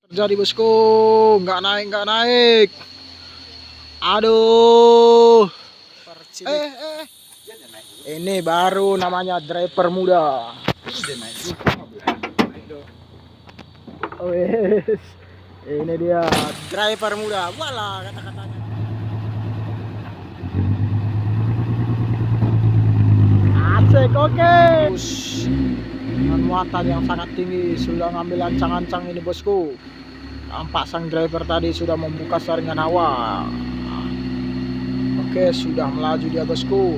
Terjadi bosku, nggak naik. Aduh. Ini baru namanya driver muda. Oh, yes. Ini dia driver muda. Walah kata-katanya. Asik, oke. Dengan muatan yang sangat tinggi sudah ngambil ancang-ancang ini bosku. Nampak sang driver tadi sudah membuka saringan hawa. Oke, sudah melaju dia bosku.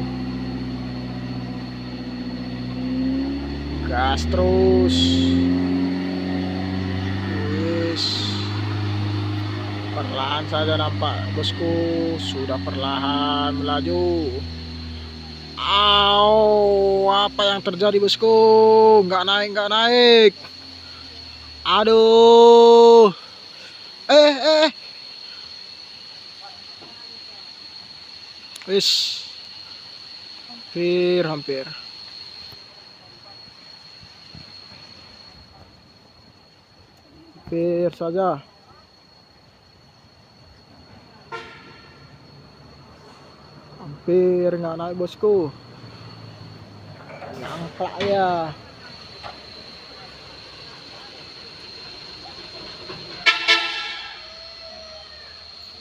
Gas terus. Yes. Perlahan saja nampak bosku, sudah perlahan melaju. Au, apa yang terjadi bosku? Nggak naik. Aduh. Wis. Hampir. Hampir saja. Hampir nggak naik bosku. Nyangklak ya.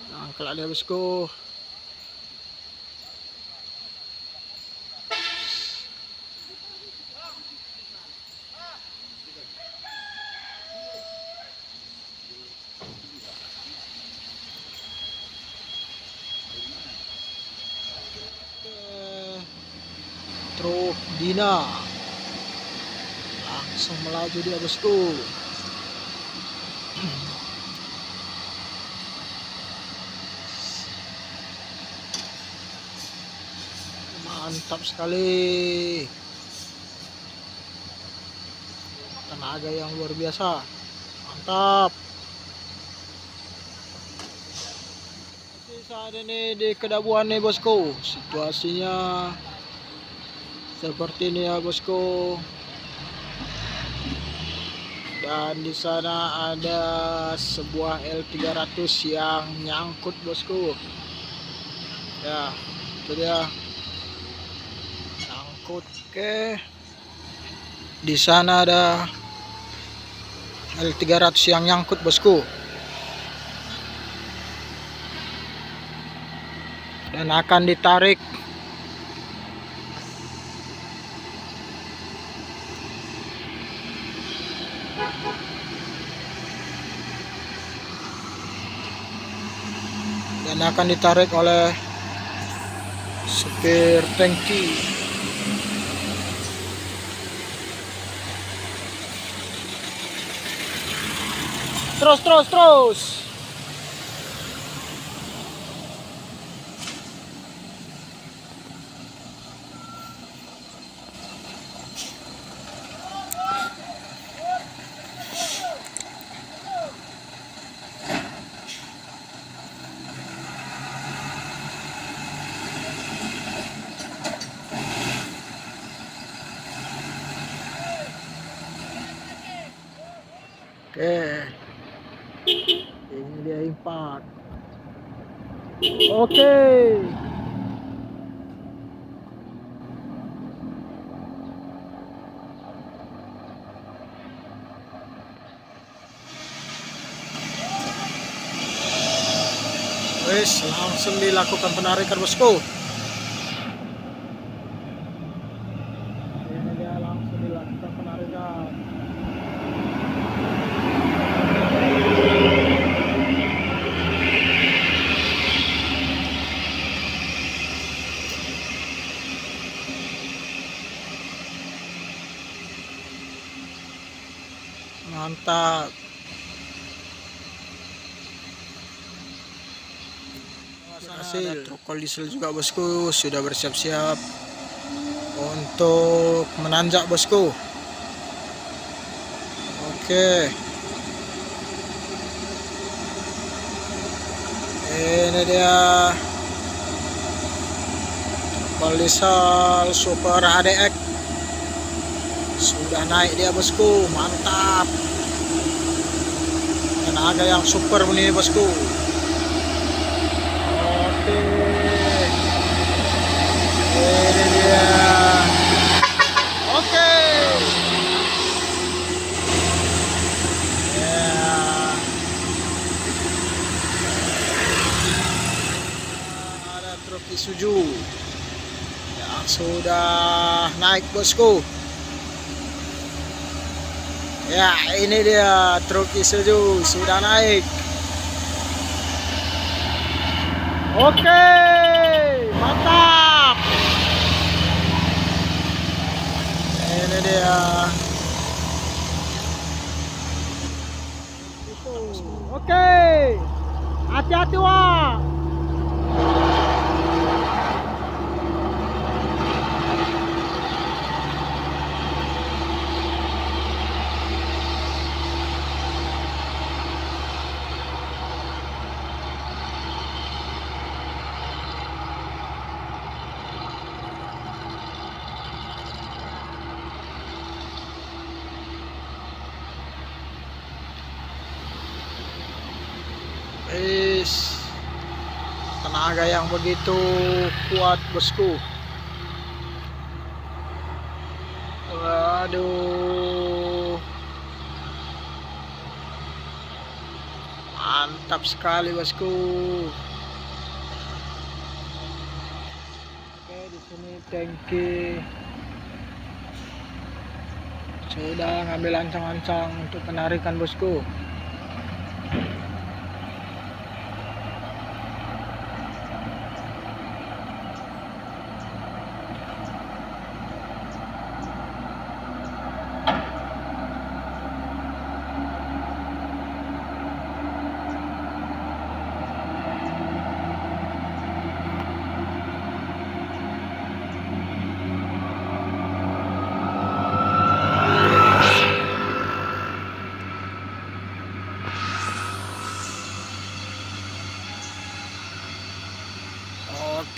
Nyangklak dia bosku. Truk Dina langsung melaju dia bosku. Mantap sekali, tenaga yang luar biasa, mantap. Saat ini di Kedabuan nih bosku, situasinya seperti ini ya bosku. Dan di sana ada sebuah L300 yang nyangkut bosku. Ya, itu dia nyangkut. Oke. Di sana ada L300 yang nyangkut bosku. Dan akan ditarik oleh supir tangki. Terus. Oke, ini dia impact. Oke. Wes, langsung dilakukan penarikan bosku. Ini dia langsung dilakukan penarikan. Mantap. Hasil truk diesel juga bosku sudah bersiap-siap untuk menanjak bosku. Oke. Ini dia truk diesel Super HDX. Sudah naik dia bosku, mantap. Dan tenaga yang super nih bosku. Oke, ini dia. Oke, ya, ada truk Isuzu yang sudah naik bosku. Ya, ini dia truk Isuzu sudah naik. Oke, mantap. Ini dia. Oke, hati-hati wah. Tenaga yang begitu kuat bosku. Waduh, mantap sekali bosku. Oke, di sini tangki sudah ngambil ancang-ancang untuk penarikan bosku.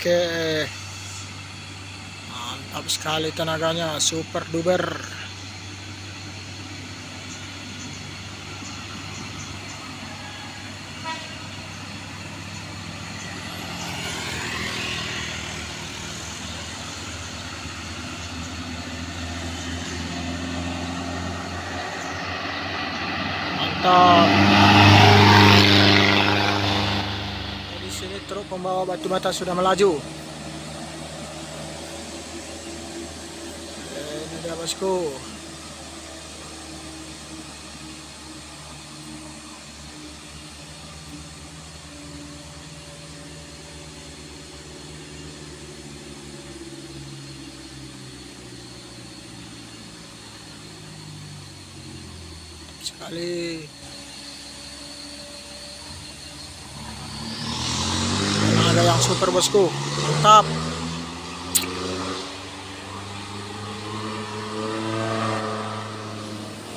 Oke, mantap sekali tenaganya, super duper. Mantap. Di sini truk pembawa batu bata sudah melaju. Ini dia bosku. Sekali. Ada yang super bosku, mantap.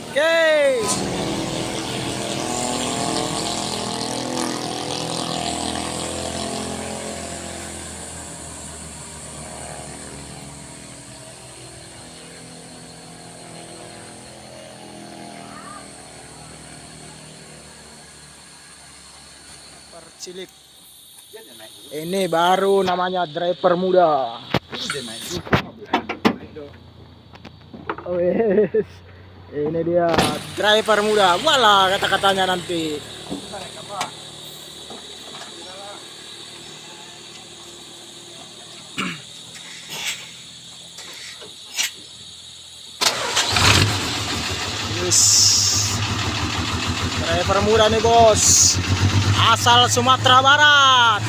Oke, percilik. Ini baru namanya driver muda. Oh yes. Ini dia driver muda. Walah kata-katanya nanti. Yes. Driver muda nih bos. Asal Sumatera Barat.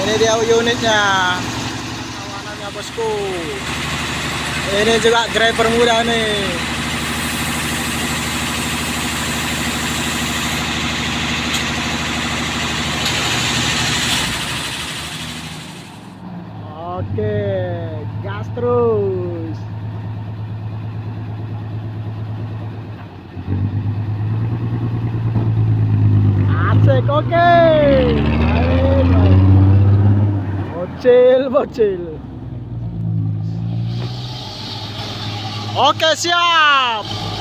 Ini dia unitnya, kawanannya bosku. Ini juga driver muda nih. Oke, gas terus. Asik, oke. Bocil. Oke, siap.